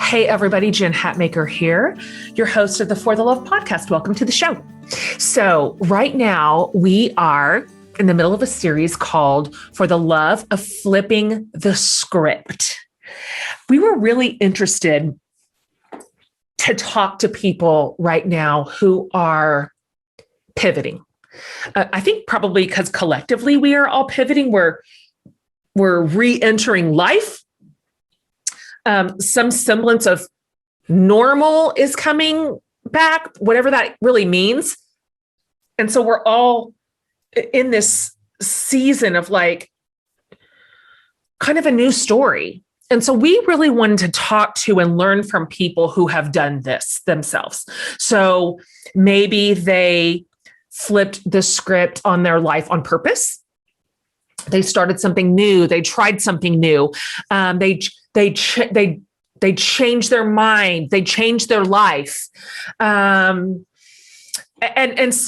Hey everybody, Jen Hatmaker here, your host of the For the Love podcast. Welcome to the show. So right now we are in the middle of a series called For the Love of Flipping the Script. We were really interested to talk to people right now who are pivoting. I think probably because collectively we are all pivoting. We're re-entering life. Some semblance of normal is coming back, whatever that really means. And so we're all in this season of like kind of a new story. And so we really wanted to talk to and learn from people who have done this themselves. So maybe they flipped the script on their life on purpose. They started something new. They tried something new. They changed their mind. They changed their life. And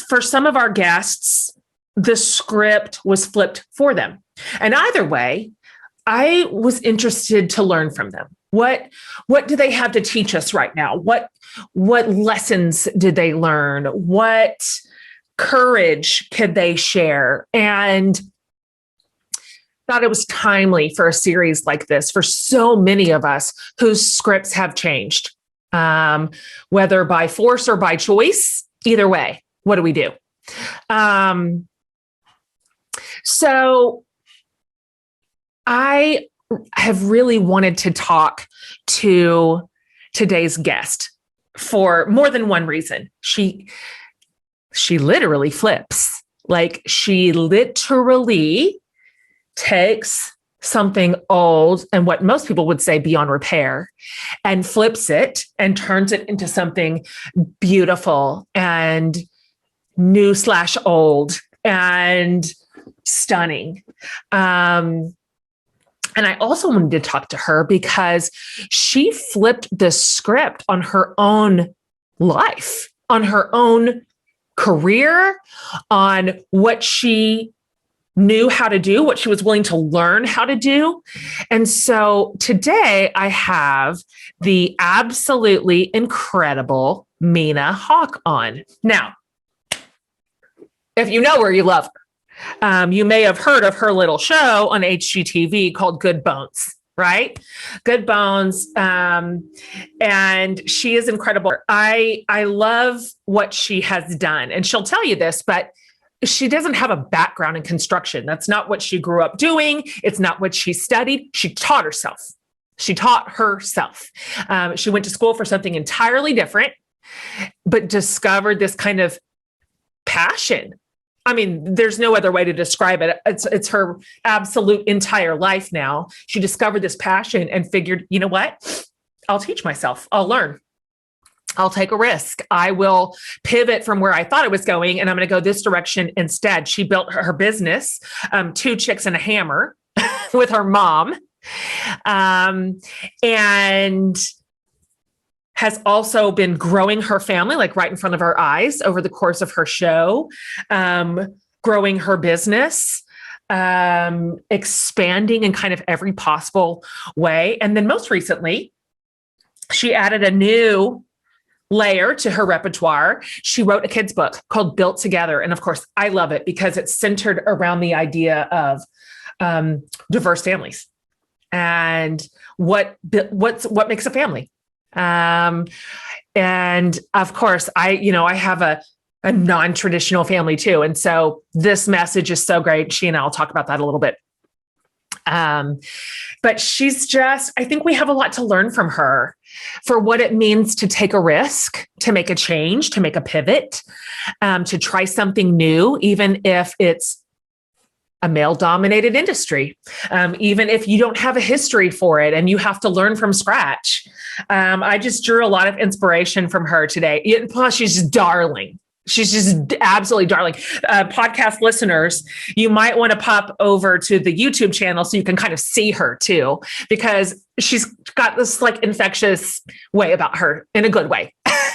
for some of our guests, the script was flipped for them. And either way, I was interested to learn from them. What do they have to teach us right now? What lessons did they learn? What courage could they share? And thought it was timely for a series like this for so many of us whose scripts have changed, whether by force or by choice. Either way, what do we do? So I have really wanted to talk to today's guest for more than one reason. She literally flips. Like she literally takes something old and what most people would say beyond repair and flips it and turns it into something beautiful and new/old and stunning. And I also wanted to talk to her because she flipped the script on her own life, on her own career, on what she knew how to do, what she was willing to learn how to do. And so today I have the absolutely incredible Mina Hawk on. Now, if you know her, you love her. You may have heard of her little show on HGTV called Good Bones, right? Good Bones. And she is incredible. I love what she has done. And she'll tell you this, but she doesn't have a background in construction. That's not what she grew up doing. It's not what she studied. She taught herself. She went to school for something entirely different, but discovered this kind of passion. I mean, there's no other way to describe it. It's her absolute entire life now. She discovered this passion and figured, you know what? I'll teach myself. I'll learn. I'll take a risk. I will pivot from where I thought it was going, and I'm going to go this direction instead. She built her business, 2 Chicks and a Hammer, with her mom, and has also been growing her family, like right in front of our eyes over the course of her show, growing her business, expanding in kind of every possible way. And then most recently, she added a new layer to her repertoire. She wrote a kid's book called Built Together. And of course, I love it because it's centered around the idea of diverse families and what makes a family. And of course, I have a non-traditional family too. And so this message is so great. She and I will talk about that a little bit. But I think we have a lot to learn from her for what it means to take a risk, to make a change, to make a pivot, to try something new, even if it's a male-dominated industry, even if you don't have a history for it and you have to learn from scratch. I just drew a lot of inspiration from her today. Plus, she's just darling. She's just absolutely darling. Podcast listeners, you might want to pop over to the YouTube channel so you can kind of see her too, because she's got this like infectious way about her in a good way.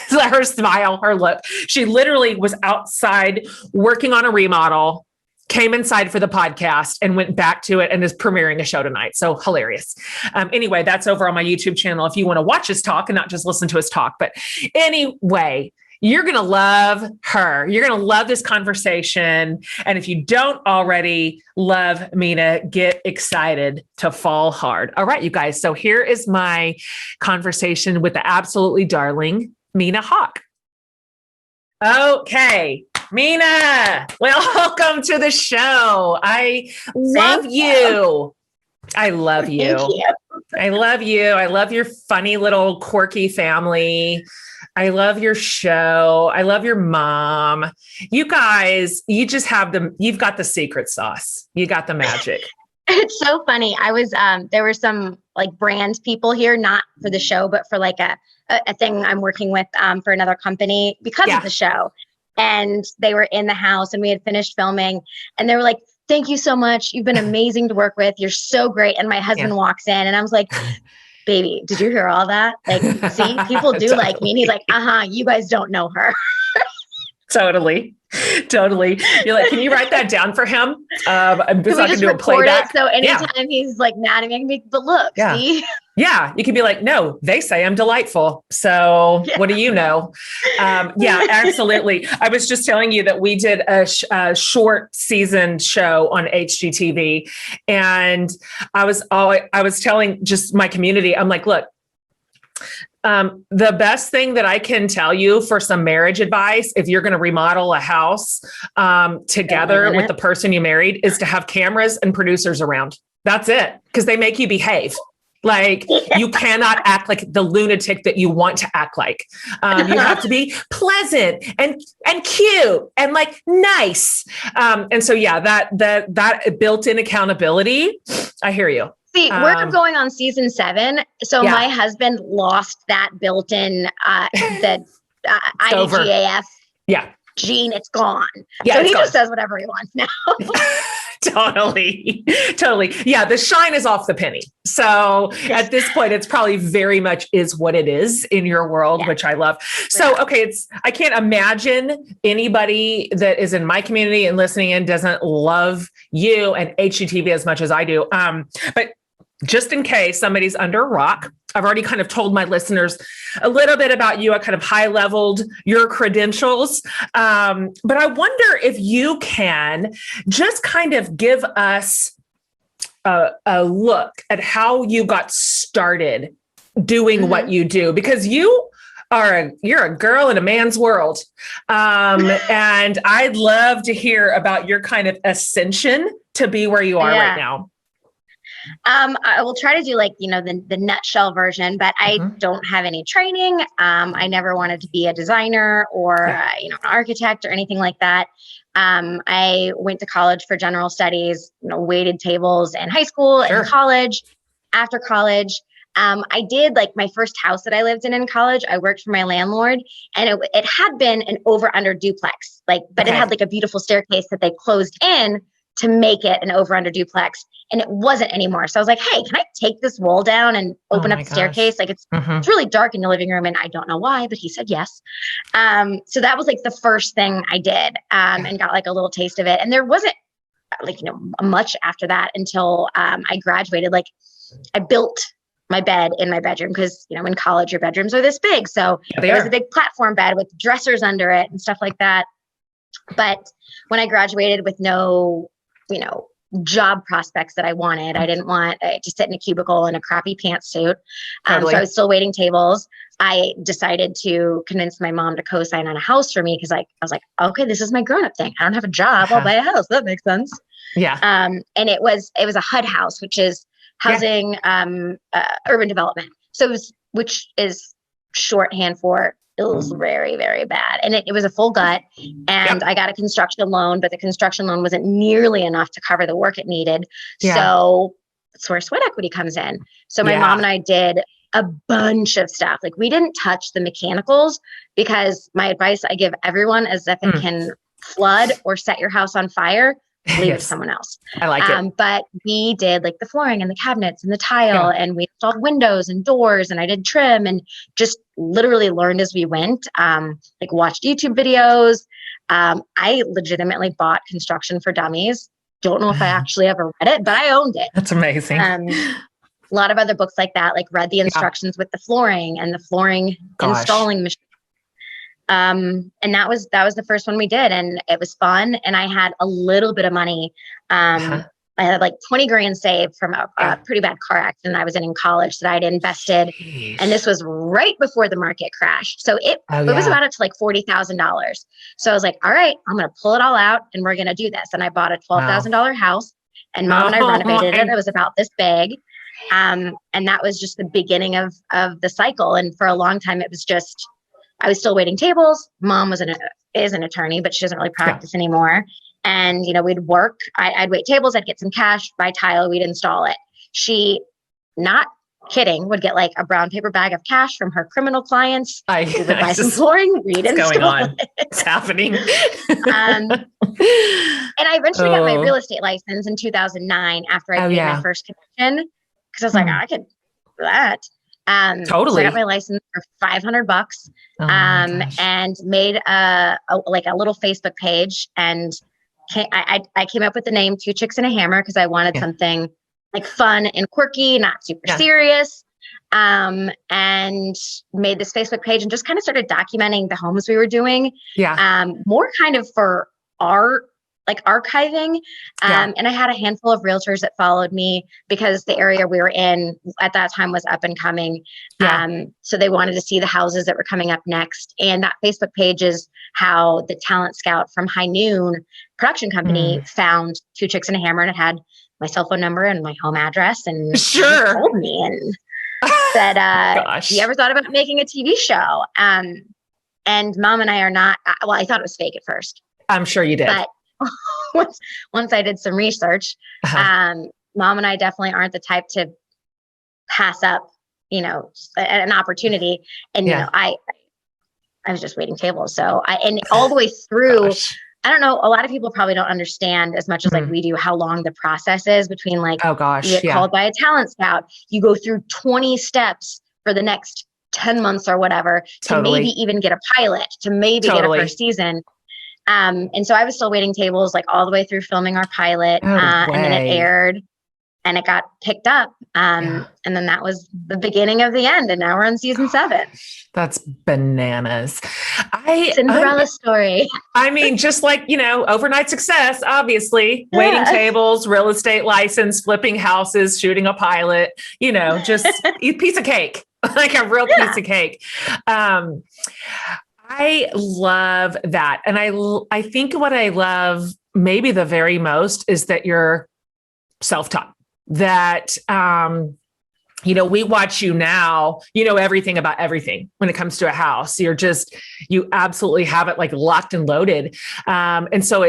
Her smile, her look. She literally was outside working on a remodel came inside for the podcast and went back to it and is premiering a show tonight. So hilarious. Anyway, that's over on my YouTube channel if you want to watch us talk and not just listen to us talk. But anyway, you're going to love her. You're going to love this conversation. And if you don't already love Mina, get excited to fall hard. All right, you guys. So here is my conversation with the absolutely darling Mina Hawk. Okay, Mina, welcome to the show. I love you. I love you. Thank you. I love you. I love your funny little quirky family. I love your show. I love your mom. You guys, you just have you've got the secret sauce. You got the magic. It's so funny. I was, there were some like brand people here, not for the show, but for like a thing I'm working with for another company because of the show. And they were in the house and we had finished filming and they were like, thank you so much. You've been amazing to work with. You're so great. And my husband walks in and I was like, baby, did you hear all that? Like, see, people do Totally. like me. And he's like, you guys don't know her. Totally. You're like, can you write that down for him? I'm just not going to do a record playback. it, so anytime he's like mad at me, I can be, but look, see? Yeah, you can be like, no, they say I'm delightful. So what do you know? Yeah, absolutely. I was just telling you that we did a short season show on HGTV. And I was telling just my community, I'm like, look, the best thing that I can tell you for some marriage advice, if you're going to remodel a house together with the person you married, is to have cameras and producers around. That's it. Because they make you behave. Like you cannot act like the lunatic that you want to act like. You have to be pleasant and cute and like nice. And so, yeah, that built-in accountability. I hear you. See, we're going on season 7. So my husband lost that built-in, the IDGAF gene. It's gone. Yeah, so he just says whatever he wants now. Totally. Yeah. The shine is off the penny. So at this point, it's probably very much is what it is in your world, which I love. So, okay. I can't imagine anybody that is in my community and listening in doesn't love you and HGTV as much as I do. But just in case somebody's under a rock, I've already kind of told my listeners a little bit about you. I kind of high-leveled your credentials. But I wonder if you can just kind of give us a look at how you got started doing what you do, because you're a girl in a man's world. And I'd love to hear about your kind of ascension to be where you are right now. I will try to do like, the nutshell version, but I don't have any training. I never wanted to be a designer or, an architect or anything like that. I went to college for general studies, waited tables in high school and college. After college, I did like my first house that I lived in college. I worked for my landlord and it had been an over-under duplex, but it had like a beautiful staircase that they closed in to make it an over-under duplex. And it wasn't anymore. So I was like, hey, can I take this wall down and open up the staircase? Like it's really dark in the living room and I don't know why, but he said yes. So that was like the first thing I did and got like a little taste of it. And there wasn't much after that until I graduated. Like I built my bed in my bedroom because, in college, your bedrooms are this big. So there was a big platform bed with dressers under it and stuff like that. But when I graduated with no, job prospects that I wanted. I didn't want to sit in a cubicle in a crappy pantsuit. So I was still waiting tables. I decided to convince my mom to co-sign on a house for me because I was like, okay, this is my grown-up thing. I don't have a job. I'll buy a house. That makes sense. Yeah. And it was a HUD house, which is housing, urban development. So which is shorthand for it was very, very bad. And it was a full gut. And I got a construction loan, but the construction loan wasn't nearly enough to cover the work it needed. So that's where sweat equity comes in. So my mom and I did a bunch of stuff. Like we didn't touch the mechanicals because my advice I give everyone is if it can flood or set your house on fire, leave it to someone else. I like it. But we did like the flooring and the cabinets and the tile and we installed windows and doors and I did trim and just literally learned as we went, like watched YouTube videos. I legitimately bought Construction for Dummies. Don't know if I actually ever read it, but I owned it. That's amazing. A lot of other books like that, like read the instructions with the flooring and the flooring installing machine. And that was the first one we did, and it was fun. And I had a little bit of money. I had like 20 grand saved from a pretty bad car accident I was in college that I'd invested. Jeez. And this was right before the market crashed. So it was about up to like $40,000. So I was like, all right, I'm going to pull it all out and we're going to do this. And I bought a $12,000 house, and Mom and I renovated it. It was about this big. And that was just the beginning of the cycle. And for a long time, it was just, I was still waiting tables. Mom is an attorney, but she doesn't really practice anymore. And, we'd work, I'd wait tables, I'd get some cash, buy tile, we'd install it. She, not kidding, would get like a brown paper bag of cash from her criminal clients. We would buy some flooring, we'd install it. It's happening. And I eventually got my real estate license in 2009 after I paid my first commission, because I was like, I could do that. Totally. So I got my license for $500, and made a little Facebook page, and I came up with the name Two Chicks and a Hammer because I wanted something like fun and quirky, not super serious. And made this Facebook page and just kind of started documenting the homes we were doing. More kind of for art, like archiving. And I had a handful of realtors that followed me because the area we were in at that time was up and coming. So they wanted to see the houses that were coming up next. And that Facebook page is how the talent scout from High Noon production company found Two Chicks and a Hammer, and it had my cell phone number and my home address, and told me and said, you ever thought about making a TV show? And Mom and I are not, I thought it was fake at first. I'm sure you did. But once I did some research, Mom and I definitely aren't the type to pass up, an opportunity. And, I was just waiting tables. So all the way through, I don't know, a lot of people probably don't understand as much as like we do how long the process is between like, you get called by a talent scout, you go through 20 steps for the next 10 months or whatever to maybe even get a pilot, to maybe get a first season. And so I was still waiting tables like all the way through filming our pilot, and then it aired and it got picked up. And then that was the beginning of the end. And now we're on season 7. That's bananas. Cinderella story. I mean, just like, overnight success, obviously, waiting tables, real estate license, flipping houses, shooting a pilot, just a piece of cake, like a real piece of cake. I love that. And I think what I love maybe the very most is that you're self-taught, that, we watch you now, everything about everything when it comes to a house. You absolutely have it like locked and loaded. And so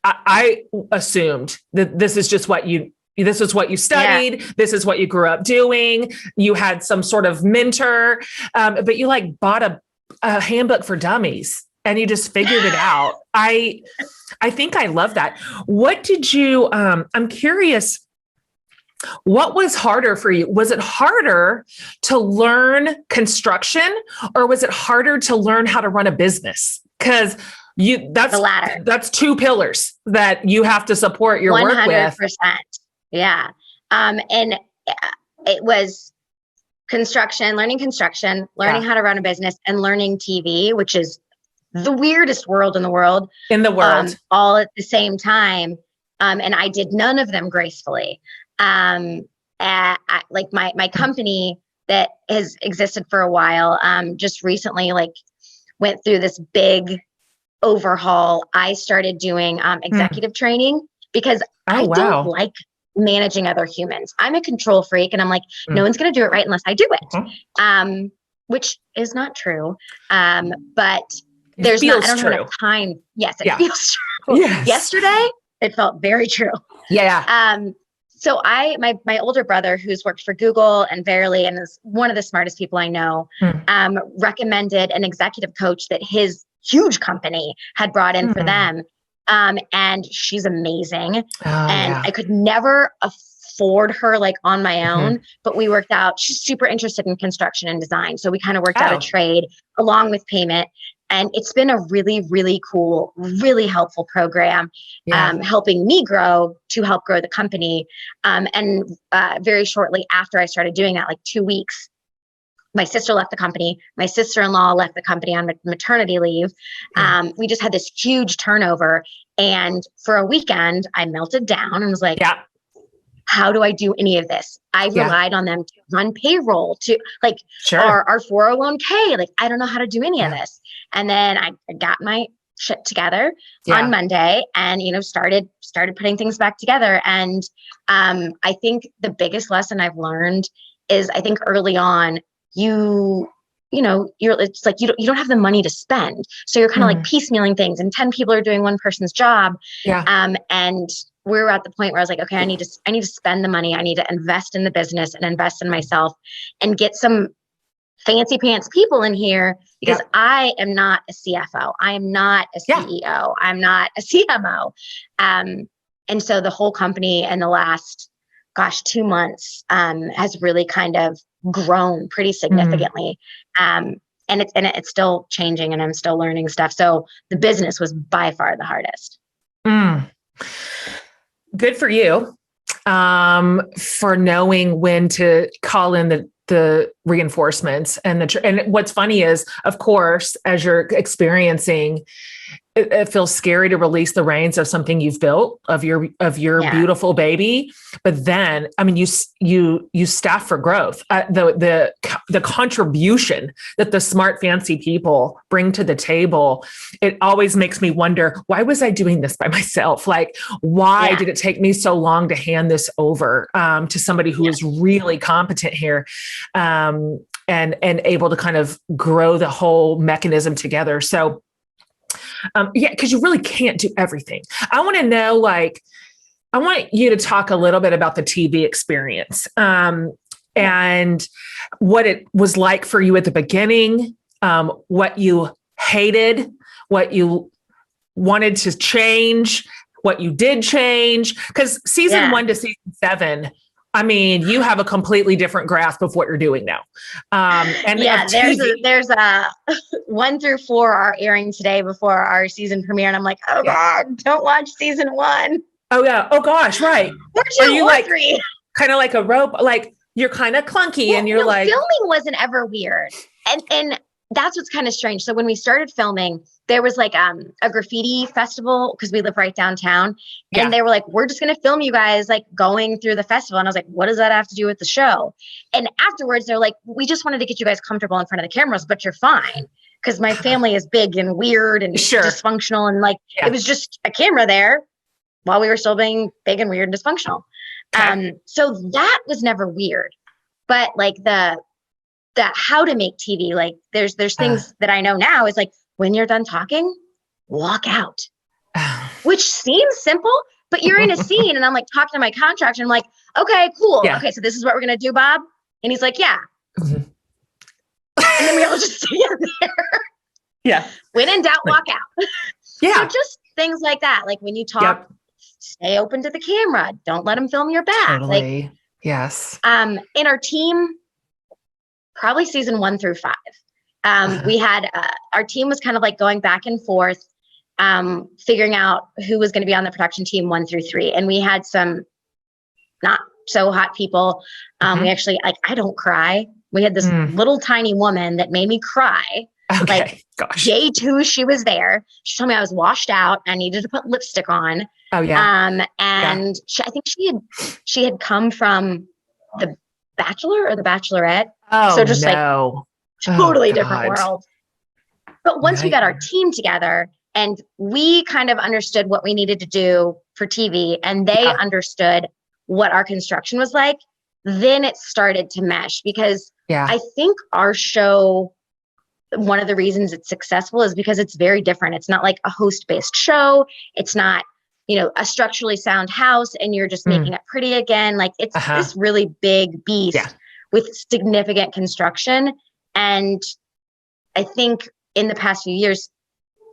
I assumed that this is just what this is what you studied. This is what you grew up doing. You had some sort of mentor, but you like bought a handbook for dummies and you just figured it out. I think I love that. What did you, I'm curious, what was harder for you? Was it harder to learn construction, or was it harder to learn how to run a business? Because that's the latter. That's 2 pillars that you have to support your work with. 100%. Yeah. And it was learning construction, learning how to run a business, and learning TV, which is the weirdest world in the world. All at the same time. And I did none of them gracefully. Like my company that has existed for a while, just recently went through this big overhaul. I started doing executive training because I don't like managing other humans. I'm a control freak, and I'm like, no one's going to do it right unless I do it. Which is not true. But I don't have enough time. Yes, it feels true. Yes. Yesterday, it felt very true. Yeah. So my older brother, who's worked for Google and Verily and is one of the smartest people I know, recommended an executive coach that his huge company had brought in for them. And she's amazing. I could never afford her like on my own, but we worked out, she's super interested in construction and design. So we kind of worked out a trade along with payment. And it's been a really, really cool, really helpful program, helping me grow to help grow the company. And very shortly after I started doing that, like 2 weeks, my sister left the company. My sister-in-law left the company on maternity leave. We just had this huge turnover. And for a weekend, I melted down and was like, how do I do any of this? I relied on them to run payroll, to like our 401k. Like, I don't know how to do any of this. And then I got my shit together on Monday and, started putting things back together. And I think the biggest lesson I've learned is, I think early on, it's like you don't have the money to spend. So you're kind of like piecemealing things, and 10 people are doing one person's job. And we were at the point where I was like, okay, I need to spend the money. I need to invest in the business and invest in myself and get some fancy pants people in here, because I am not a CFO. I am not a CEO. I'm not a CMO. And so the whole company in the last, 2 months has really kind of grown pretty significantly. And it's still changing, and I'm still learning stuff. So the business was by far the hardest. Good for you, for knowing when to call in the reinforcements. And what's funny is, of course, as you're experiencing, it feels scary to release the reins of something you've built, of your beautiful baby. But then, I mean, you staff for growth. The contribution that the smart, fancy people bring to the table, it always makes me wonder, why was I doing this by myself? Like, why did it take me so long to hand this over to somebody who is really competent here, and able to kind of grow the whole mechanism together? So, because you really can't do everything. I want to know, I want you to talk a little bit about the TV experience, and what it was like for you at the beginning, what you hated, what you wanted to change, what you did change. Because season 1 to season 7, I mean, you have a completely different grasp of what you're doing now. And there's a 1 through 4 are airing today before our season premiere, and I'm like, oh God, don't watch season 1. Oh yeah. Oh gosh. Right. Or 2 or 3. Kind of like a rope, like you're kind of clunky, and you're like, filming wasn't ever weird, and that's what's kind of strange. So when we started filming, there was like a graffiti festival, because we live right downtown, and they were like, we're just going to film you guys like going through the festival. And I was like, what does that have to do with the show? And afterwards they're like, we just wanted to get you guys comfortable in front of the cameras, but you're fine. Because my family is big and weird and dysfunctional. And it was just a camera there while we were still being big and weird and dysfunctional. So that was never weird, but like the how to make TV, like there's things that I know now is like, when you're done talking, walk out, which seems simple, but you're in a scene, and I'm like talking to my contractor, and I'm like, okay, cool. Okay, so this is what we're going to do, Bob. And he's like, yeah. And then we all just stand there. When in doubt, walk out. So just things like that. Like when you talk, stay open to the camera. Don't let them film your back. Totally. Like, yes. In our team, probably season 1 through 5. We had, our team was kind of like going back and forth, figuring out who was going to be on the production team 1 through 3. And we had some not so hot people. We actually, like, I don't cry. We had this little tiny woman that made me cry. Okay. Like, gosh. day 2, she was there. She told me I was washed out. I needed to put lipstick on. Oh yeah. And I think she had come from The Bachelor or The Bachelorette. Oh, so just no. Totally different world. But once we got our team together and we kind of understood what we needed to do for TV, and they understood what our construction was like, then it started to mesh. Because I think our show, one of the reasons it's successful is because it's very different. It's not like a host-based show. It's not, a structurally sound house and you're just making it pretty again. Like it's this really big beast with significant construction. And I think in the past few years,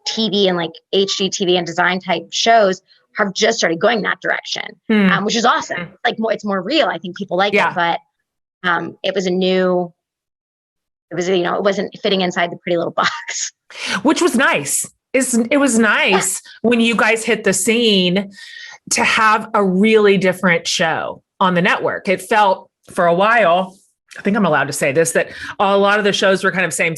TV and like HGTV and design type shows have just started going that direction, which is awesome. Like it's more real. I think people like it, but it was it wasn't fitting inside the pretty little box. which was nice. It was nice when you guys hit the scene to have a really different show on the network. It felt for a while, I think I'm allowed to say this, that a lot of the shows were kind of same.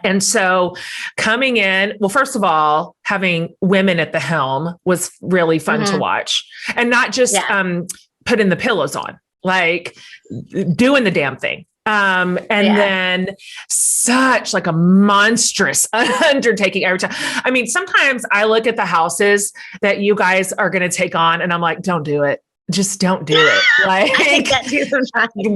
And so coming in, well, first of all, having women at the helm was really fun to watch, and not just putting the pillows on, like doing the damn thing. Then such like a monstrous undertaking every time. I mean, sometimes I look at the houses that you guys are going to take on and I'm like, don't do it. Just don't do it. Like,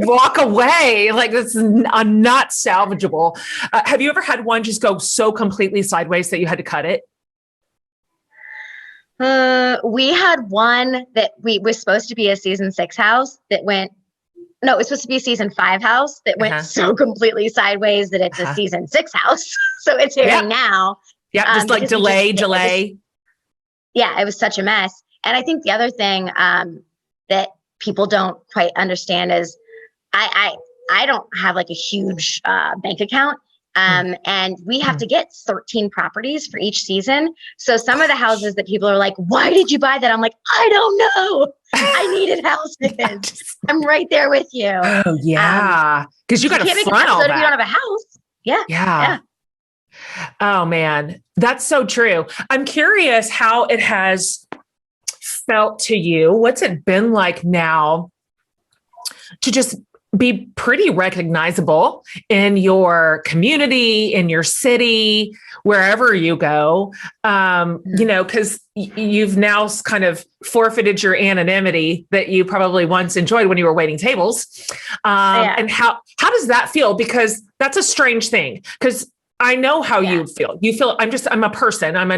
walk away. Like, this is not salvageable. Have you ever had one just go so completely sideways that you had to cut it? We had one that was supposed to be a season 6 house that went, no, it was supposed to be a season 5 house that went so completely sideways that it's a season 6 house. So it's airing now. Yeah. Just like delay. It was such a mess. And I think the other thing, that people don't quite understand is I don't have like a huge, bank account. And we have to get 13 properties for each season. So some of the houses that people are like, why did you buy that? I'm like, I don't know. I needed houses. I'm right there with you. Oh yeah. Cause you got to front all that. If you don't have a house. Yeah. Oh man. That's so true. I'm curious how it has felt to you. What's it been like now to just be pretty recognizable in your community, in your city, wherever you go, because you've now kind of forfeited your anonymity that you probably once enjoyed when you were waiting tables. And how does that feel? Because that's a strange thing. Because I know how you feel. You feel I'm a person. I'm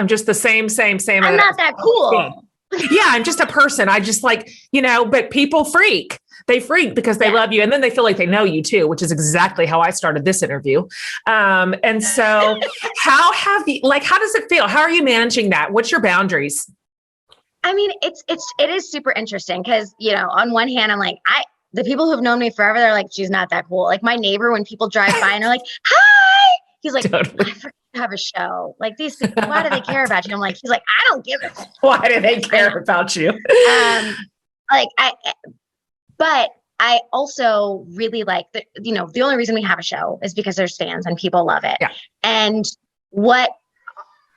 just the same. I'm not that cool. Yeah, I'm just a person. I just like, but people freak. They freak because they love you. And then they feel like they know you too, which is exactly how I started this interview. And so how does it feel? How are you managing that? What's your boundaries? I mean, it is super interesting because, on one hand, I'm like, the people who've known me forever, they're like, she's not that cool. Like my neighbor, when people drive by and they're like, hi, he's like, totally. I forgot to have a show. Like these people, why do they care about you? I'm like, he's like, I don't give a shit. Why do they care about you? But I also really like the only reason we have a show is because there's fans and people love it. Yeah. And what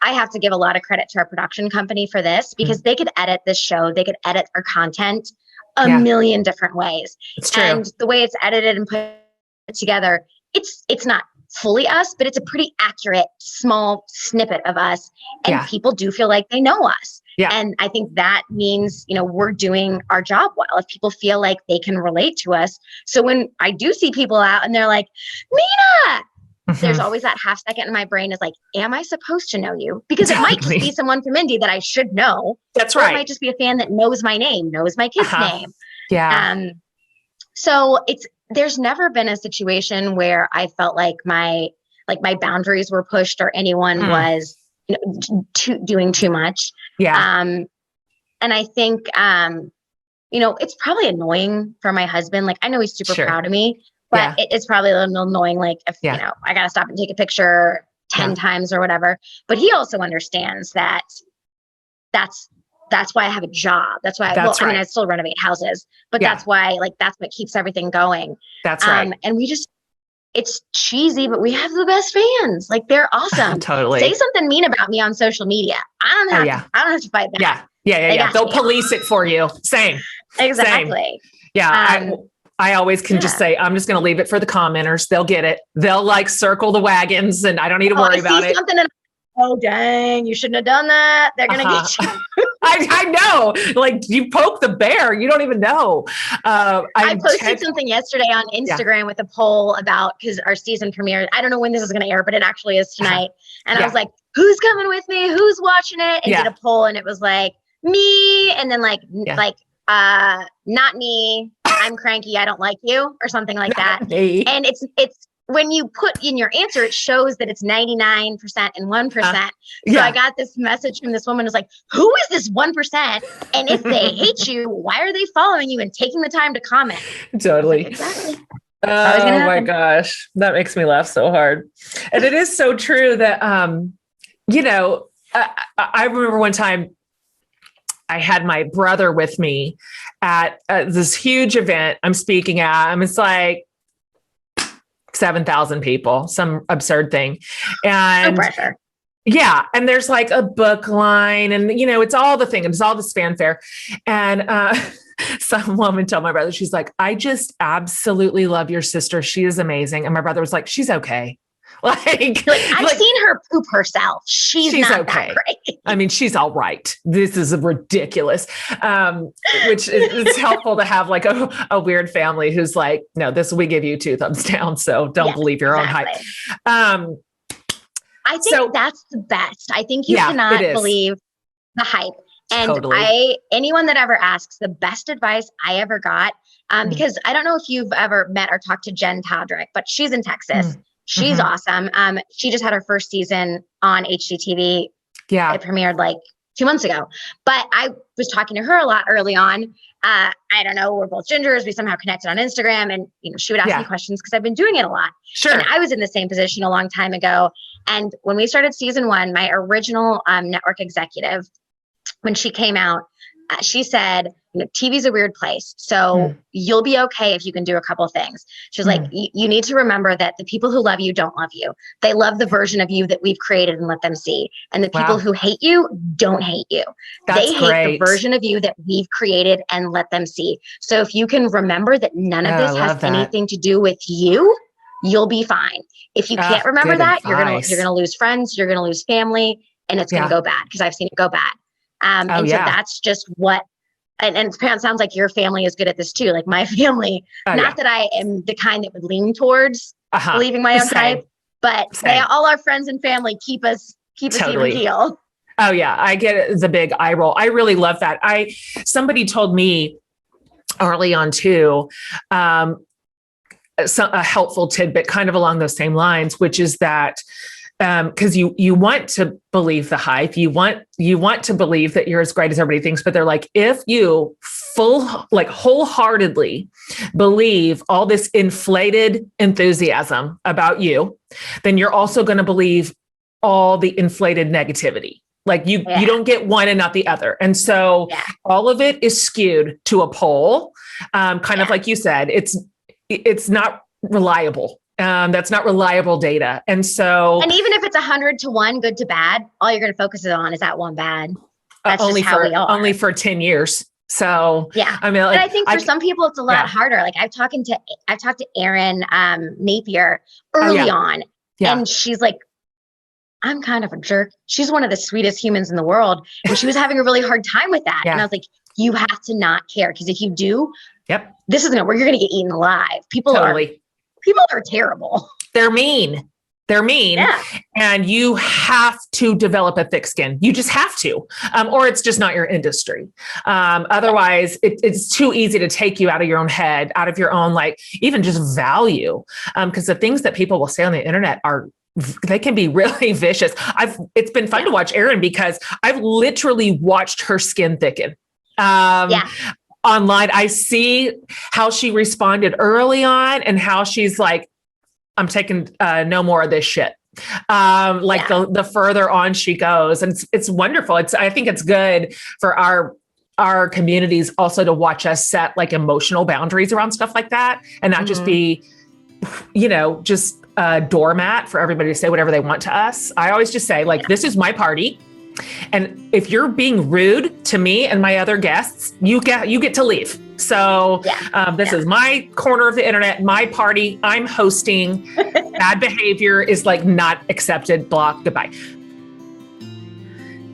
I have to give a lot of credit to our production company for this because they could edit this show. They could edit our content a million different ways. It's true. And the way it's edited and put together, it's not fully us, but it's a pretty accurate, small snippet of us. And people do feel like they know us. Yeah. And I think that means, we're doing our job well if people feel like they can relate to us. So when I do see people out and they're like, Mina, there's always that half second in my brain is like, am I supposed to know you? Because it might just be someone from Indy that I should know. That's right. Or it might just be a fan that knows my name, knows my kid's name. Yeah. So there's never been a situation where I felt like my boundaries were pushed or anyone was doing too much. Yeah. And I think, it's probably annoying for my husband. Like, I know he's super proud of me, but it's probably a little annoying. Like if, I got to stop and take a picture 10 times or whatever, but he also understands that that's why I have a job. That's why I mean, I still renovate houses, but that's why, that's what keeps everything going. That's right. And it's cheesy, but we have the best fans. Like they're awesome. Totally. Say something mean about me on social media. I don't have to fight back. Yeah. They'll police it for you. Same. Exactly. Same. Yeah. I always can just say, I'm just going to leave it for the commenters. They'll get it. They'll circle the wagons and I don't need to worry about it. Oh, dang, you shouldn't have done that. They're going to get you. I know. Like you poke the bear. You don't even know. I posted something yesterday on Instagram with a poll about, because our season premiere, I don't know when this is going to air, but it actually is tonight. And I was like, who's coming with me? Who's watching it? And did a poll and it was like me. And then not me. I'm cranky. I don't like you or something like that. And it's when you put in your answer, it shows that it's 99% and 1%. So I got this message from this woman who's like, who is this 1%? And if they hate you, why are they following you and taking the time to comment? Totally. Exactly. always going to Oh my happen. gosh. That makes me laugh so hard. And it is so true that, you know, I remember one time I had my brother with me at this huge event I'm speaking at. It's like 7,000 people, some absurd thing. And No pressure. yeah. And there's like a book line and, you know, it's all the thing. It's all this fanfare. And some woman told my brother, she's like, I just absolutely love your sister. She is amazing. And my brother was like, she's okay. I've seen her poop herself. She's not okay. That great. I mean, she's all right. This is ridiculous. Which is helpful to have like a weird family who's like, no, we give you 2 thumbs down. So don't believe your own hype. I think that's the best. I think you cannot believe the hype. And totally. Anyone that ever asks, the best advice I ever got, because I don't know if you've ever met or talked to Jen Todrick, but she's in Texas. She's awesome. She just had her first season on HGTV. Yeah. It premiered like 2 months ago, but I was talking to her a lot early on. I don't know. We're both gingers. We somehow connected on Instagram, and you know, she would ask me questions because I've been doing it a lot. Sure. And I was in the same position a long time ago. And when we started season 1, my original network executive, when she came out, she said, you know, TV's a weird place. So you'll be okay if you can do a couple of things. She's like, you need to remember that the people who love you don't love you. They love the version of you that we've created and let them see. And the people who hate you don't hate you. They hate the version of you that we've created and let them see. So if you can remember that none of this has anything to do with you, you'll be fine. If you can't remember that, you're gonna lose friends, you're gonna lose family, and it's gonna go bad, because I've seen it go bad. So that's just what, and it sounds like your family is good at this too. Like my family, not that I am the kind that would lean towards believing my own type, but all our friends and family keep us even keel. Oh yeah. I get the big eye roll. I really love that. Somebody told me early on too, a helpful tidbit kind of along those same lines, which is that because you want to believe the hype, you want to believe that you're as great as everybody thinks, but they're like, if you wholeheartedly believe all this inflated enthusiasm about you, then you're also going to believe all the inflated negativity. Like you don't get one and not the other. And so all of it is skewed to a pole, kind of like you said, it's not reliable. That's not reliable data. And even if it's 100 to 1, good to bad, all you're going to focus on is that one bad. That's only just how we are. Only for 10 years. So I mean, like, I think for some people it's a lot harder. Like I've talked to Erin Napier early on, and she's like, I'm kind of a jerk. She's one of the sweetest humans in the world, and she was having a really hard time with that. And I was like, you have to not care, because if you do, this is where you're going to get eaten alive. People are terrible. They're mean. Yeah. And you have to develop a thick skin. You just have to, or it's just not your industry. Otherwise it's too easy to take you out of your own head, out of your own, like even just value. Because the things that people will say on the internet they can be really vicious. It's been fun to watch Erin, because I've literally watched her skin thicken. Online, I see how she responded early on and how she's like, I'm taking no more of this shit. The further on she goes, and it's wonderful. I think it's good for our communities also to watch us set like emotional boundaries around stuff like that, and not just be, just a doormat for everybody to say whatever they want to us. I always just say, like, this is my party. And if you're being rude to me and my other guests, you get to leave. So this is my corner of the internet, my party. I'm hosting. Bad behavior is like not accepted. Block. Goodbye.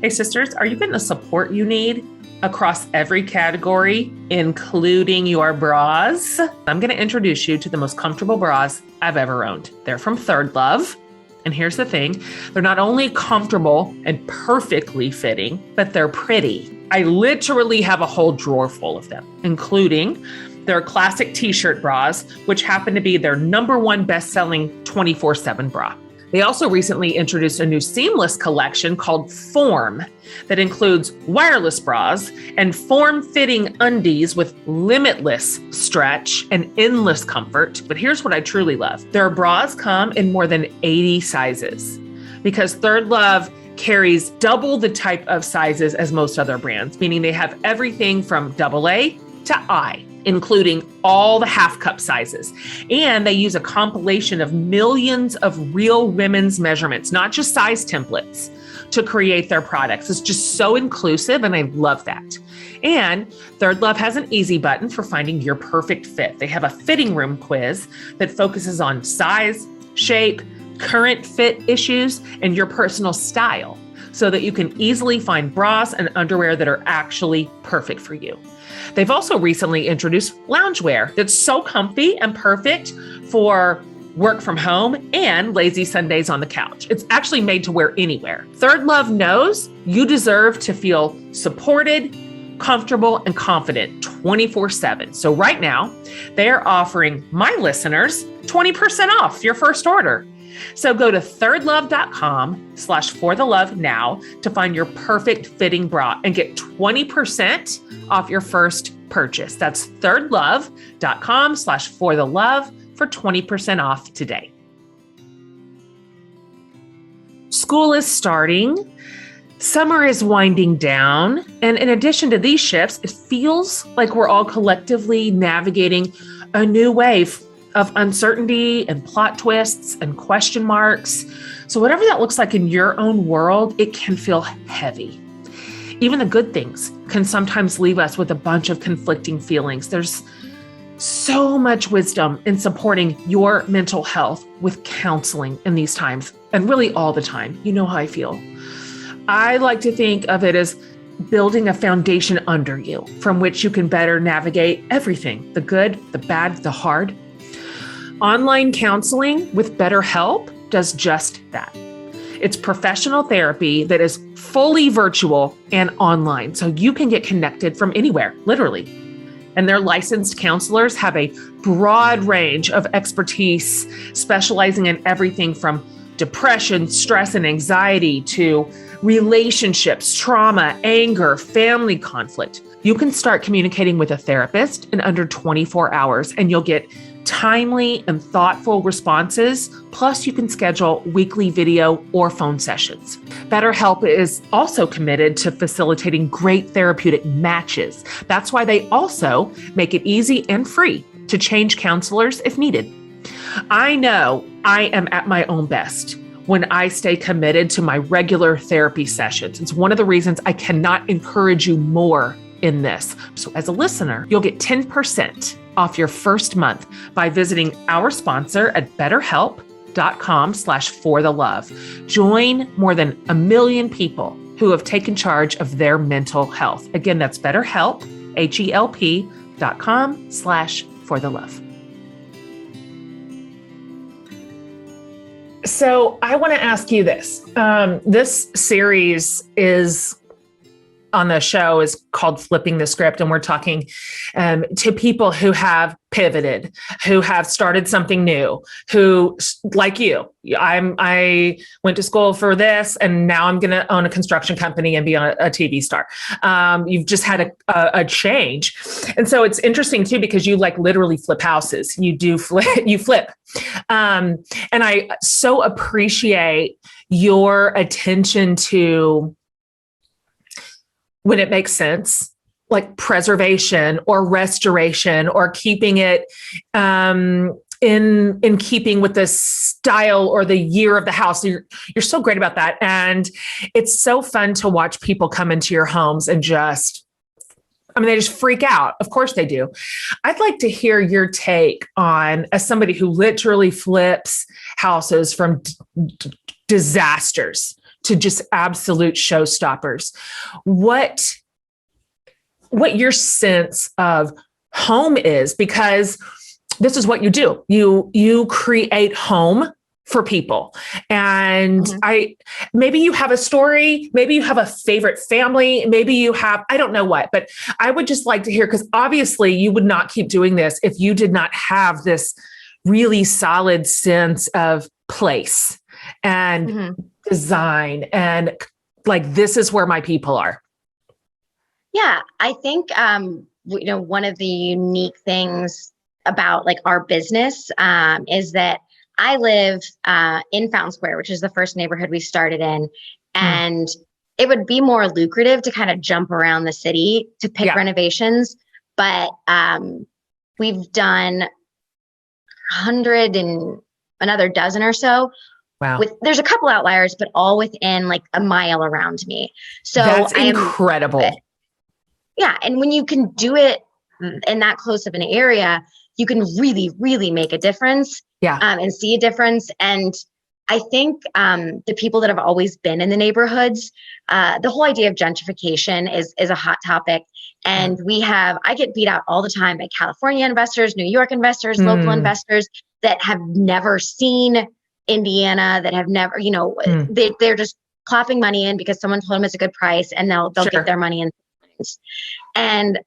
Hey sisters, are you getting the support you need across every category, including your bras? I'm going to introduce you to the most comfortable bras I've ever owned. They're from Third Love. And here's the thing, they're not only comfortable and perfectly fitting, but they're pretty. I literally have a whole drawer full of them, including their classic t-shirt bras, which happen to be their #1 best-selling 24/7 bra. They also recently introduced a new seamless collection called Form that includes wireless bras and form-fitting undies with limitless stretch and endless comfort. But here's what I truly love. Their bras come in more than 80 sizes because Third Love carries double the type of sizes as most other brands, meaning they have everything from AA to I, including all the half cup sizes. And they use a compilation of millions of real women's measurements, not just size templates, to create their products. It's just so inclusive, and I love that. And Third Love has an easy button for finding your perfect fit. They have a fitting room quiz that focuses on size, shape, current fit issues, and your personal style so that you can easily find bras and underwear that are actually perfect for you. They've also recently introduced loungewear that's so comfy and perfect for work from home and lazy Sundays on the couch. It's actually made to wear anywhere. Third Love knows you deserve to feel supported, comfortable, and confident 24/7. So right now, they're offering my listeners 20% off your first order. So go to thirdlove.com/forthelove now to find your perfect fitting bra and get 20% off your first purchase. That's thirdlove.com/forthelove for 20% off today. School is starting. Summer is winding down. And in addition to these shifts, it feels like we're all collectively navigating a new wave of uncertainty and plot twists and question marks. So whatever that looks like in your own world, it can feel heavy. Even the good things can sometimes leave us with a bunch of conflicting feelings. There's so much wisdom in supporting your mental health with counseling in these times, and really all the time. You know how I feel. I like to think of it as building a foundation under you from which you can better navigate everything, the good, the bad, the hard. Online counseling with BetterHelp does just that. It's professional therapy that is fully virtual and online, so you can get connected from anywhere, literally. And their licensed counselors have a broad range of expertise, specializing in everything from depression, stress, and anxiety to relationships, trauma, anger, family conflict. You can start communicating with a therapist in under 24 hours, and you'll get timely and thoughtful responses. Plus, you can schedule weekly video or phone sessions. BetterHelp is also committed to facilitating great therapeutic matches. That's why they also make it easy and free to change counselors if needed. I know I am at my own best when I stay committed to my regular therapy sessions. It's one of the reasons I cannot encourage you more in this. So as a listener, you'll get 10% off your first month by visiting our sponsor at betterhelp.com/forthelove. Join more than 1 million people who have taken charge of their mental health. Again, that's BetterHelp, HELP.com/forthelove. So I want to ask you this. This series is on the show is called Flipping the Script. And we're talking to people who have pivoted, who have started something new, who, like you, I went to school for this, and now I'm going to own a construction company and be a TV star. You've just had a change. And so it's interesting too, because you like literally flip houses. You flip. And I so appreciate your attention to, when it makes sense, like preservation or restoration or keeping it in keeping with the style or the year of the house. You're so great about that. And it's so fun to watch people come into your homes and they just freak out. Of course they do. I'd like to hear your take on, as somebody who literally flips houses from disasters to just absolute showstoppers, what your sense of home is, because this this is what you do. You create home for people. And maybe you have a story, maybe you have a favorite family, maybe you have, I don't know what, but I would just like to hear, because obviously you would not keep doing this if you did not have this really solid sense of place and design and like, this is where my people are. Yeah, I think one of the unique things about like our business is that I live in Fountain Square, which is the first neighborhood we started in, and it would be more lucrative to kind of jump around the city to pick renovations, but we've done 100 and another dozen or so. Wow. There's a couple outliers, but all within like a mile around me. So that's incredible. Yeah. And when you can do it in that close of an area, you can really, really make a difference and see a difference. And I think the people that have always been in the neighborhoods, the whole idea of gentrification is a hot topic. And I get beat out all the time by California investors, New York investors, local investors that have never seen Indiana, that have never, they're just plopping money in because someone told them it's a good price, and they'll get their money in. And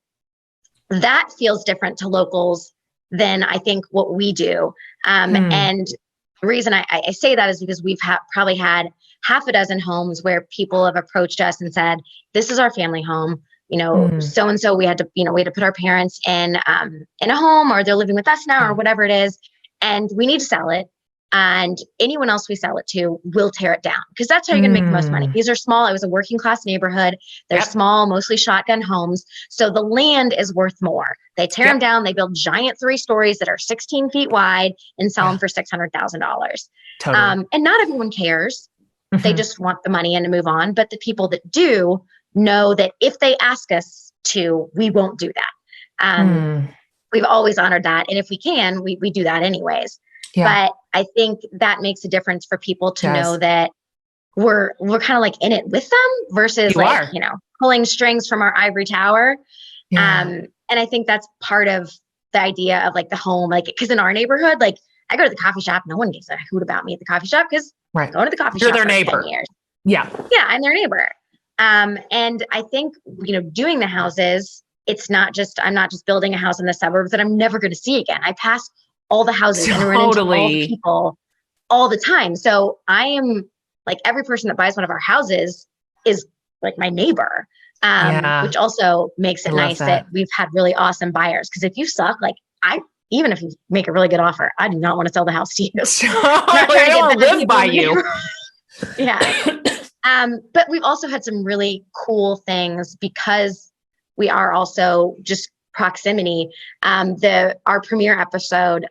that feels different to locals than I think what we do. And the reason I say that is because we've probably had half a dozen homes where people have approached us and said, this is our family home. So-and-so we had to put our parents in a home, or they're living with us now, or whatever it is. And we need to sell it. And anyone else we sell it to will tear it down, because that's how you're going to make the most money. These are small. It was a working class neighborhood. They're small, mostly shotgun homes. So the land is worth more. They tear them down. They build giant 3 stories that are 16 feet wide and sell them for $600,000. Totally. And not everyone cares. They just want the money and to move on. But the people that do know that if they ask us to, we won't do that. We've always honored that. And if we can, we do that anyways. But I think that makes a difference for people to know that we're kind of like in it with them versus pulling strings from our ivory tower. And I think that's part of the idea of like the home, like, because in our neighborhood, like I go to the coffee shop, no one gives a hoot about me at the coffee shop because I'm going to the coffee shop. You're their for neighbor. 10 years. Yeah, I'm their neighbor. And I think, doing the houses, I'm not just building a house in the suburbs that I'm never going to see again. I pass all the houses and run into all the people all the time. So I am like, every person that buys one of our houses is like my neighbor, which also makes it nice that we've had really awesome buyers. Because if you suck, like even if you make a really good offer, I do not want to sell the house to you. I don't live by you. But we've also had some really cool things because we are also just proximity. Our premiere episode,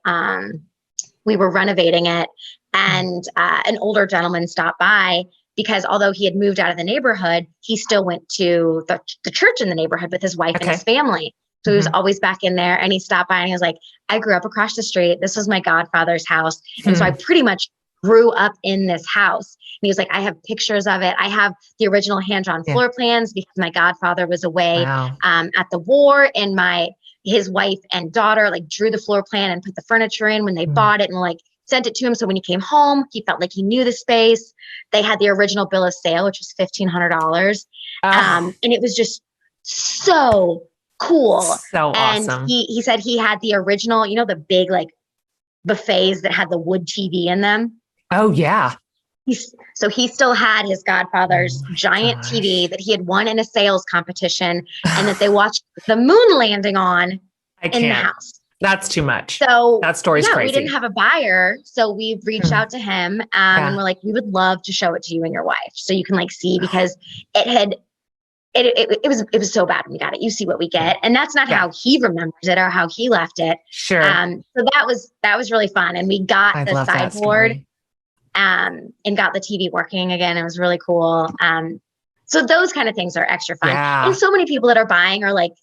we were renovating it, and an older gentleman stopped by because although he had moved out of the neighborhood, he still went to the church in the neighborhood with his wife and his family. So he was always back in there, and he stopped by and he was like, I grew up across the street. This was my godfather's house. And so I pretty much grew up in this house. And he was like, I have pictures of it. I have the original hand-drawn floor plans because my godfather was away at the war, and his wife and daughter like drew the floor plan and put the furniture in when they bought it, and like sent it to him. So when he came home, he felt like he knew the space. They had the original bill of sale, which was $1,500. And it was just so cool. So awesome. And he said he had the original, the big like buffets that had the wood TV in them. Oh yeah. So he still had his godfather's giant TV that he had won in a sales competition, and that they watched the moon landing on in the house. That's too much. So that story's crazy. We didn't have a buyer, so we reached out to him, and we're like, we would love to show it to you and your wife, so you can like see, because it was so bad when we got it. You see what we get, and that's not how he remembers it or how he left it. Sure. So that was really fun, and we got the sideboard. And got the TV working again. It was really cool. So those kind of things are extra fun. Yeah. And so many people that are buying are like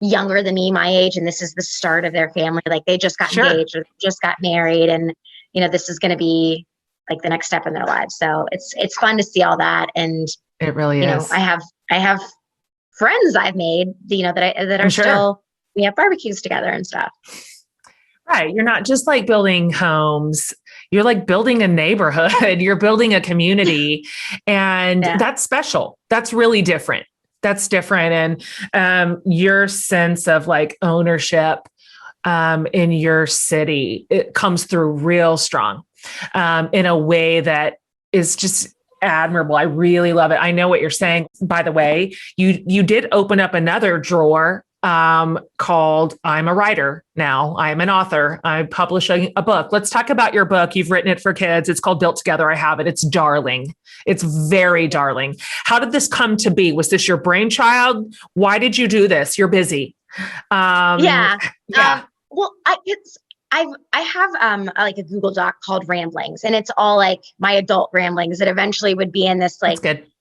younger than me, my age, and this is the start of their family. Like they just got engaged or just got married, and this is going to be like the next step in their lives. So it's fun to see all that. And it really is. I have friends I've made, that are still, we have barbecues together and stuff. Right. You're not just like building homes. You're like building a neighborhood. You're building a community, and that's special. That's really different. That's different. And your sense of like ownership in your city, it comes through real strong in a way that is just admirable. I really love it. I know what you're saying. By the way, you did open up another drawer called I'm a writer now. I'm an author. I'm publishing a book. Let's talk about your book. You've written it for kids. It's called Built Together. I have it. It's darling. It's very darling. How did this come to be? Was this your brainchild? Why did you do this? You're busy. Yeah. Well, I have like a Google Doc called Ramblings, and it's all like my adult ramblings that eventually would be in this like That's good.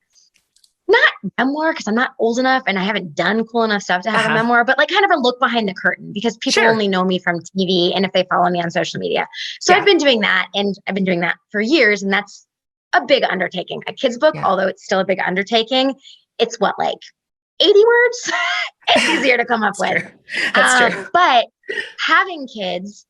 not memoir because I'm not old enough and I haven't done cool enough stuff to have a memoir, but like kind of a look behind the curtain because people only know me from TV and if they follow me on social media. So I've been doing that, and I've been doing that for years, and that's a big undertaking. A kid's book, although it's still a big undertaking, it's what, like 80 words? It's easier to come up with. That's true. But having kids,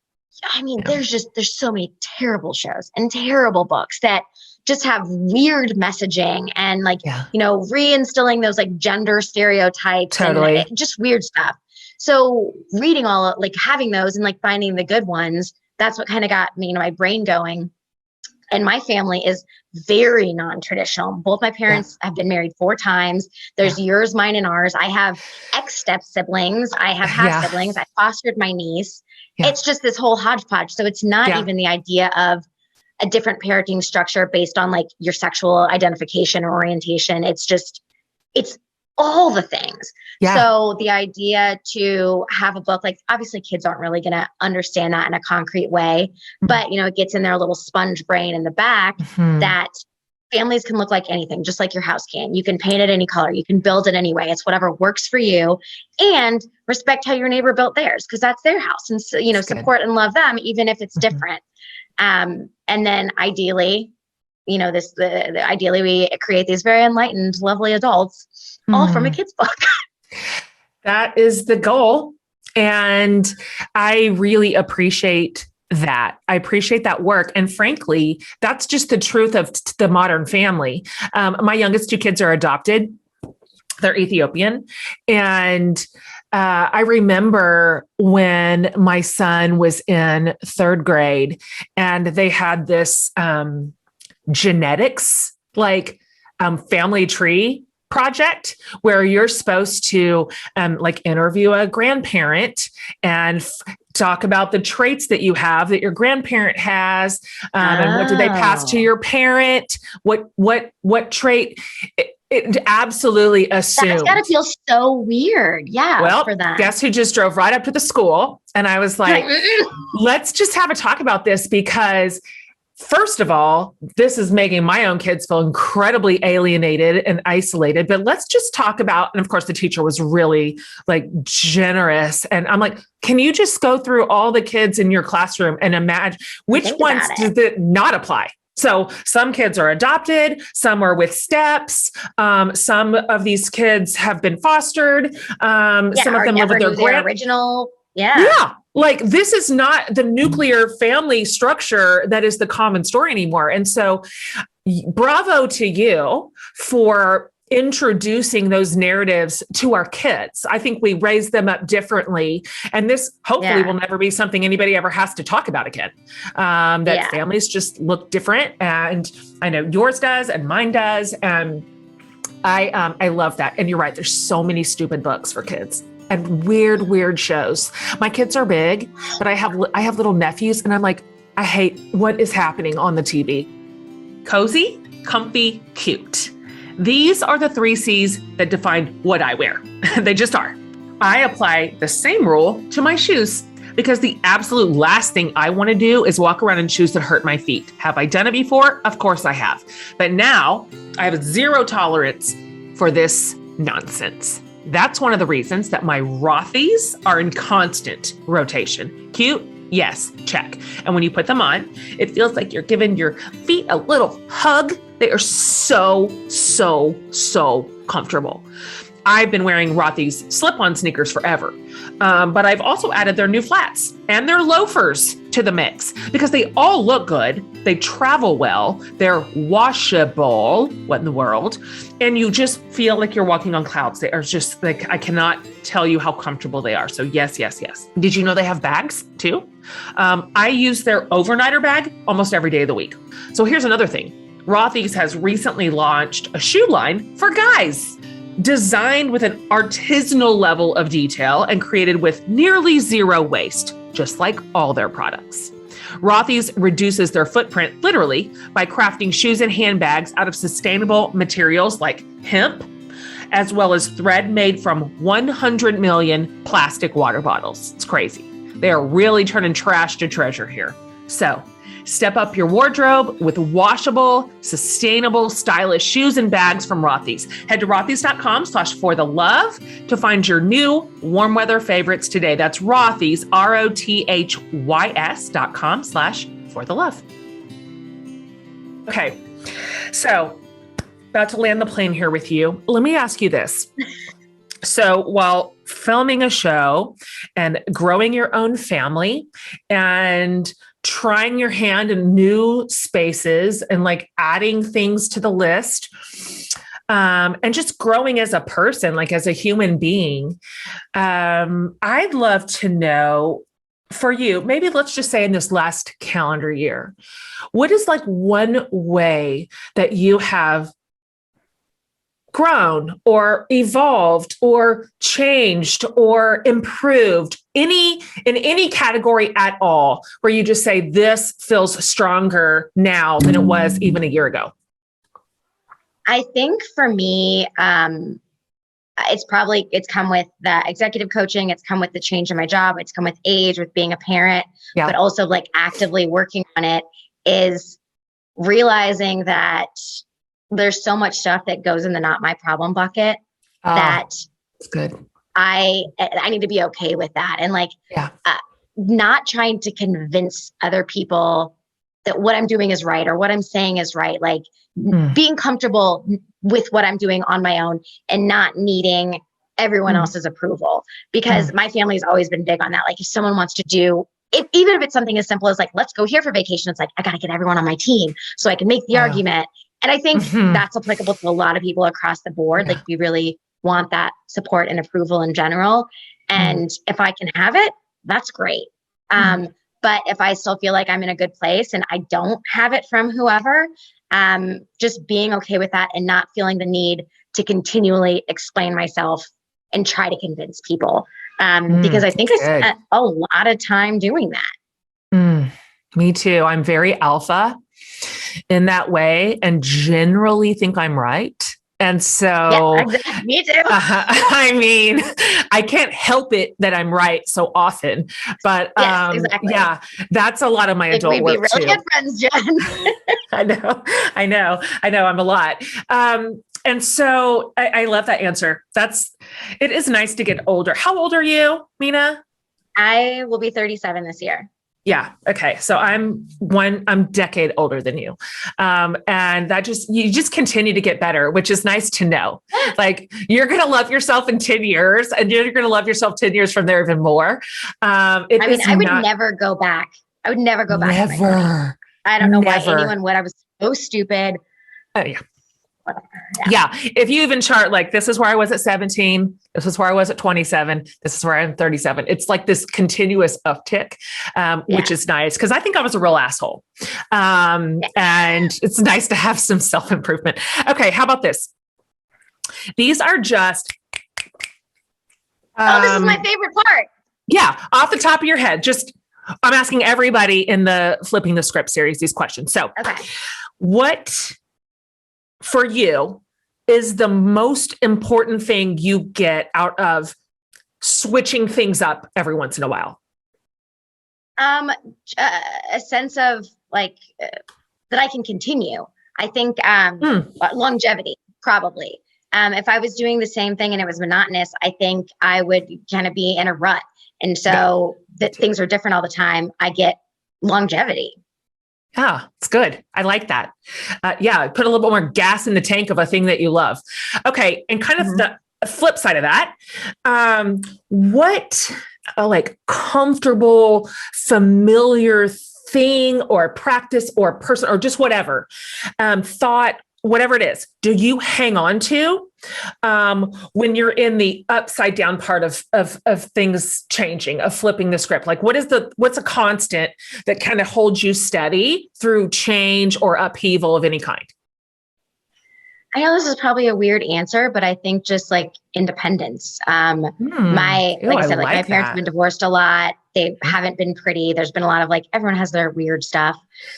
I mean, there's so many terrible shows and terrible books that just have weird messaging and like, reinstilling those like gender stereotypes and just weird stuff. So reading like having those and like finding the good ones, that's what kind of got me, my brain going. And my family is very non-traditional. Both my parents have been married 4 times. There's yours, mine, and ours. I have ex-step siblings. I have half siblings. I fostered my niece. It's just this whole hodgepodge. So it's not even the idea of a different parenting structure based on like your sexual identification or orientation. It's all the things. So the idea to have a book, like obviously kids aren't really going to understand that in a concrete way, but it gets in their little sponge brain in the back that families can look like anything, just like your house can. You can paint it any color. You can build it any way. It's whatever works for you, and respect how your neighbor built theirs because that's their house, and support and love them even if it's different. And then ideally, ideally we create these very enlightened, lovely adults, all from a kid's book. That is the goal. And I really appreciate that. I appreciate that work. And frankly, that's just the truth of the modern family. My youngest 2 kids are adopted. They're Ethiopian. And I remember when my son was in 3rd grade and they had this genetics, like family tree project where you're supposed to like interview a grandparent and talk about the traits that you have that your grandparent has, and what did they pass to your parent? What trait? It absolutely assumed. That's gotta feel so weird. Yeah. Well, for them. Guess who just drove right up to the school? And I was like, let's just have a talk about this because first of all, this is making my own kids feel incredibly alienated and isolated, but let's just talk about, and of course the teacher was really like generous. And I'm like, can you just go through all the kids in your classroom and imagine which ones does it not apply? So some kids are adopted, some are with steps. Some of these kids have been fostered. Some of them live with their original. Yeah. Like this is not the nuclear family structure that is the common story anymore. And so bravo to you for introducing those narratives to our kids. I think we raise them up differently. And this hopefully will never be something anybody ever has to talk about again. Families just look different. And I know yours does and mine does. And I love that. And you're right. There's so many stupid books for kids and weird shows. My kids are big, but I have little nephews and I'm like, I hate what is happening on the TV. Cozy, comfy, cute. These are the 3 C's that define what I wear. They just are. I apply the same rule to my shoes because the absolute last thing I want to do is walk around in shoes that hurt my feet. Have I done it before? Of course I have. But now I have 0 tolerance for this nonsense. That's one of the reasons that my Rothy's are in constant rotation. Cute? Yes, check. And when you put them on, it feels like you're giving your feet a little hug. They are so comfortable. I've been wearing Rothy's slip-on sneakers forever, but I've also added their new flats and their loafers to the mix because they all look good. They travel well. They're washable. What in the world? And you just feel like you're walking on clouds. They are just like, I cannot tell you how comfortable they are. So yes. Did you know they have bags too? I use their overnighter bag almost every day of the week. So here's another thing. Rothy's has recently launched a shoe line for guys, designed with an artisanal level of detail and created with nearly zero waste, just like all their products. Rothy's reduces their footprint literally by crafting shoes and handbags out of sustainable materials like hemp, as well as thread made from 100 million plastic water bottles. It's crazy. They are really turning trash to treasure here. So step up your wardrobe with washable, sustainable, stylish shoes and bags from Rothy's. Head to rothys.com/forthelove to find your new warm weather favorites today. That's Rothy's, ROTHYS.com/forthelove. Okay, so about to land the plane here with you. Let me ask you this. So while filming a show and growing your own family and trying your hand in new spaces and like adding things to the list, and just growing as a person, like as a human being, I'd love to know for you, maybe let's just say in this last calendar year, what is like one way that you have grown or evolved or changed or improved in any category at all, where you just say this feels stronger now than it was even a year ago? I think for me, it's come with the executive coaching. It's come with the change in my job. It's come with age, with being a parent, but also like actively working on it, is realizing that there's so much stuff that goes in the not my problem bucket that it's good. I need to be okay with that. And like, not trying to convince other people that what I'm doing is right or what I'm saying is right. Like being comfortable with what I'm doing on my own and not needing everyone else's approval, because my family has always been big on that. Like if someone wants to do, even if it's something as simple as like, let's go here for vacation, it's like, I got to get everyone on my team so I can make the argument. And I think that's applicable to a lot of people across the board. Like we really want that support and approval in general. And if I can have it, that's great. But if I still feel like I'm in a good place and I don't have it from whoever, just being okay with that and not feeling the need to continually explain myself and try to convince people. Because I think I spent a lot of time doing that. Me too. I'm very alpha in that way and generally think I'm right. And so, exactly. Me too. I mean, I can't help it that I'm right so often, but exactly. That's a lot of my adult work too. We'd be really good friends, Jen. I know. I'm a lot. And so I love that answer. It is nice to get older. How old are you, Mina? I will be 37 this year. Yeah. Okay. So I'm decade older than you. And you just continue to get better, which is nice to know. Like you're going to love yourself in 10 years and you're going to love yourself 10 years from there even more. I would never go back. I would never go back. Never. I don't know why anyone would. I was so stupid. Oh yeah. Yeah. If you even chart, like, this is where I was at 17, this is where I was at 27, this is where I'm 37. It's like this continuous uptick, which is nice because I think I was a real asshole. And it's nice to have some self-improvement. Okay. How about this? These are just, this is my favorite part. Yeah. Off the top of your head, I'm asking everybody in the Flipping the Script series these questions. So what for you is the most important thing you get out of switching things up every once in a while? A sense of like that I can continue. I think longevity, probably. If I was doing the same thing and it was monotonous, I think I would kind of be in a rut. And so that things are different all the time. I get longevity. Yeah, it's good. I like that. Put a little bit more gas in the tank of a thing that you love. Okay. And kind of the flip side of that, what a like comfortable, familiar thing or practice or person or just whatever, thought whatever it is, do you hang on to when you're in the upside down part of things changing, of flipping the script? Like what's a constant that kind of holds you steady through change or upheaval of any kind? I know this is probably a weird answer, but I think just like independence. Like I said, like my parents have been divorced a lot. They haven't been pretty. There's been a lot of like, everyone has their weird stuff.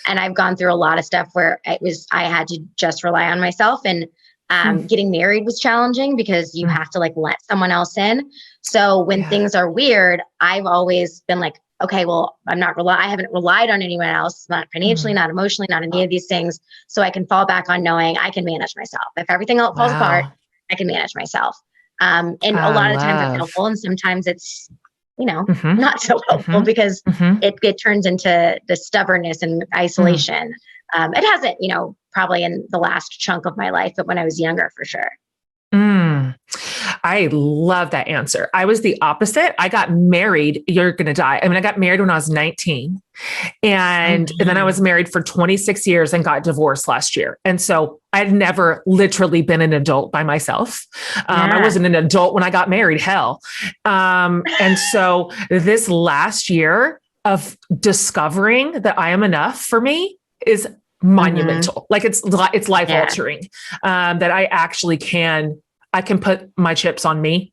And I've gone through a lot of stuff where I had to just rely on myself, and getting married was challenging because you have to like let someone else in. So when things are weird, I've always been like, okay, well, I haven't relied on anyone else, not financially, not emotionally, not any of these things. So I can fall back on knowing I can manage myself. If everything else falls apart, I can manage myself. And a lot of times it's helpful, and sometimes it's, not so helpful because it turns into the stubbornness and isolation. It hasn't, probably in the last chunk of my life, but when I was younger, for sure. I love that answer. I was the opposite. I got married. You're going to die. I mean, I got married when I was 19 and then I was married for 26 years and got divorced last year. And so I'd never literally been an adult by myself. I wasn't an adult when I got married, hell. And so this last year of discovering that I am enough for me is monumental. Like it's life altering, that I actually I can put my chips on me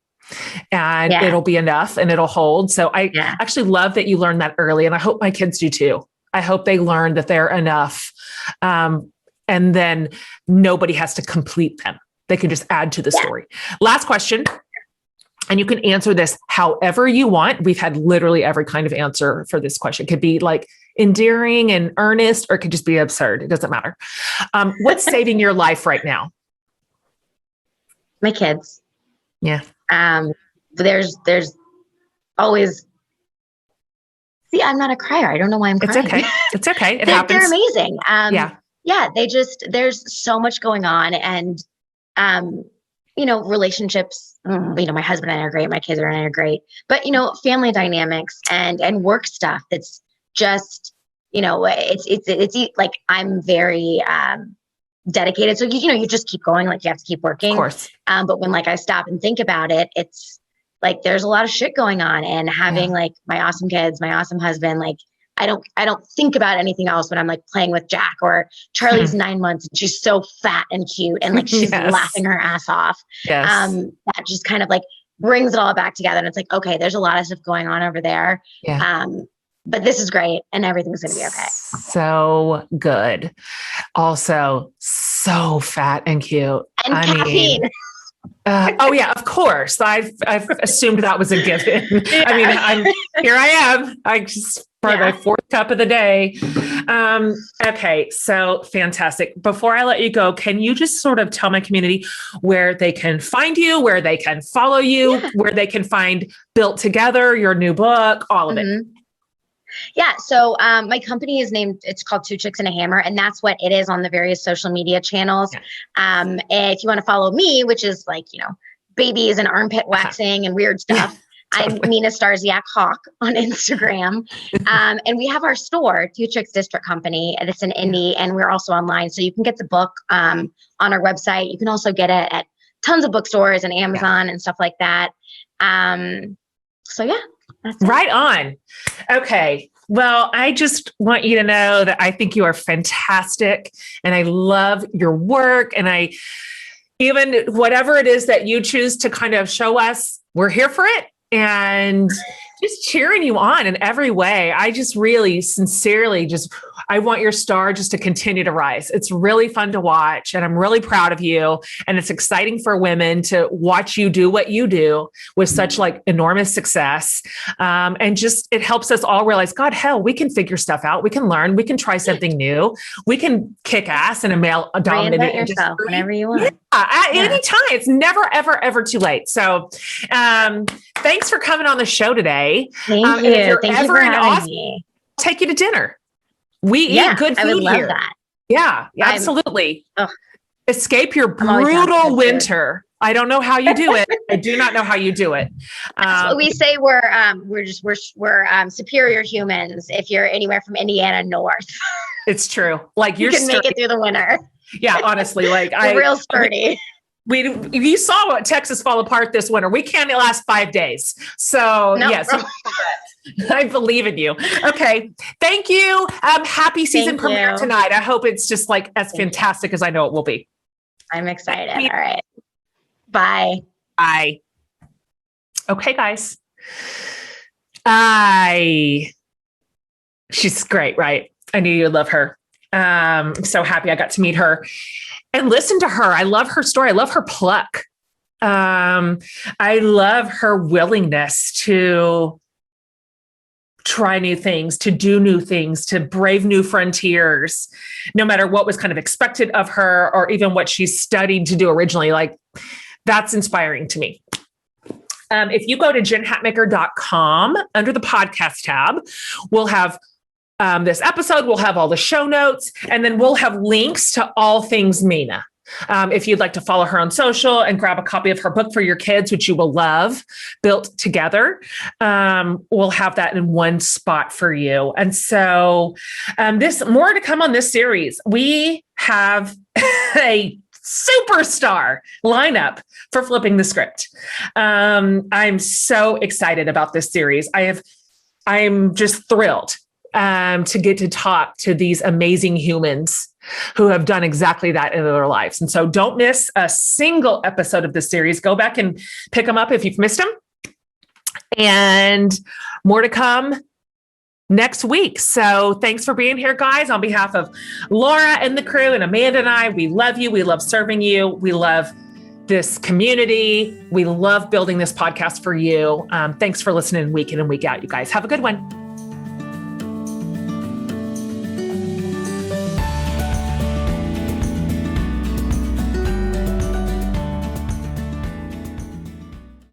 and it'll be enough and it'll hold. So I actually love that you learned that early. And I hope my kids do too. I hope they learn that they're enough. And then nobody has to complete them. They can just add to the story. Last question. And you can answer this however you want. We've had literally every kind of answer for this question. It could be like endearing and earnest, or it could just be absurd. It doesn't matter. What's saving your life right now? My kids. Yeah. There's always, I'm not a crier. I don't know why I'm crying. It's okay. It's okay. It they're, happens. They're amazing. There's so much going on, and, relationships, my husband and I are great. My kids and I are great, but, family dynamics and work stuff. That's just, it's like, I'm very, dedicated. So, you just keep going, like you have to keep working. Of course. But when like I stop and think about it, it's like, there's a lot of shit going on, and having like my awesome kids, my awesome husband, like I don't think about anything else when I'm like playing with Jack, or Charlie's 9 months and she's so fat and cute and like she's laughing her ass off. That just kind of like brings it all back together. And it's like, okay, there's a lot of stuff going on over there. But this is great and everything's going to be okay. So good. Also so fat and cute. And caffeine. Oh yeah, of course. I've assumed that was a given. I mean, here I am. I just for my fourth cup of the day. Okay. So fantastic. Before I let you go, can you just sort of tell my community where they can find you, where they can follow you, where they can find Built Together, your new book, all of it? Yeah. So my company it's called Two Chicks and a Hammer, and that's what it is on the various social media channels. If you want to follow me, which is like, babies and armpit waxing and weird stuff, I'm Mina Hawk on Instagram. And we have our store, Two Chicks District Company, and it's an indie, and we're also online. So you can get the book on our website. You can also get it at tons of bookstores and Amazon and stuff like that. So yeah. Right on. Okay. Well, I just want you to know that I think you are fantastic and I love your work. And even whatever it is that you choose to kind of show us, we're here for it. And just cheering you on in every way. I just really sincerely I want your star just to continue to rise. It's really fun to watch and I'm really proud of you. And it's exciting for women to watch you do what you do with such like enormous success. And just, it helps us all realize, God, hell, we can figure stuff out. We can learn, we can try something new. We can kick ass in a male dominated yourself whenever you want. Anytime. It's never, ever, ever too late. So, thanks for coming on the show today. Thank you. And if you're Thank ever you for in having Austin, me. I'll take you to dinner. We eat good food I would love here. that. Yeah, absolutely. Escape your always down for brutal good winter. I don't know how you do it. I do not know how you do it. We say we're superior humans if you're anywhere from Indiana north. It's true. Like you can make it through the winter. Yeah, honestly, like real sturdy. You saw what Texas fall apart this winter. We can't last 5 days. So yes, I believe in you. Okay. Thank you. Happy season premiere tonight. I hope it's just like as fantastic as I know it will be. I'm excited. All right. Bye. Bye. Okay, guys. She's great, right? I knew you'd love her. I'm so happy I got to meet her and listen to her. I love her story. I love her pluck. I love her willingness to try new things, to do new things, to brave new frontiers, no matter what was kind of expected of her or even what she studied to do originally. Like, that's inspiring to me. If you go to jenhatmaker.com under the podcast tab, we'll have this episode, we'll have all the show notes, and then we'll have links to all things Mina. If you'd like to follow her on social and grab a copy of her book for your kids, which you will love, Built Together, we'll have that in one spot for you. And so this more to come on this series. We have a superstar lineup for Flipping the Script. I'm so excited about this series. I'm just thrilled to get to talk to these amazing humans who have done exactly that in their lives. And so don't miss a single episode of this series. Go back and pick them up if you've missed them. And more to come next week. So thanks for being here, guys. On behalf of Laura and the crew and Amanda and I, we love you. We love serving you. We love this community. We love building this podcast for you. Thanks for listening week in and week out, you guys. Have a good one.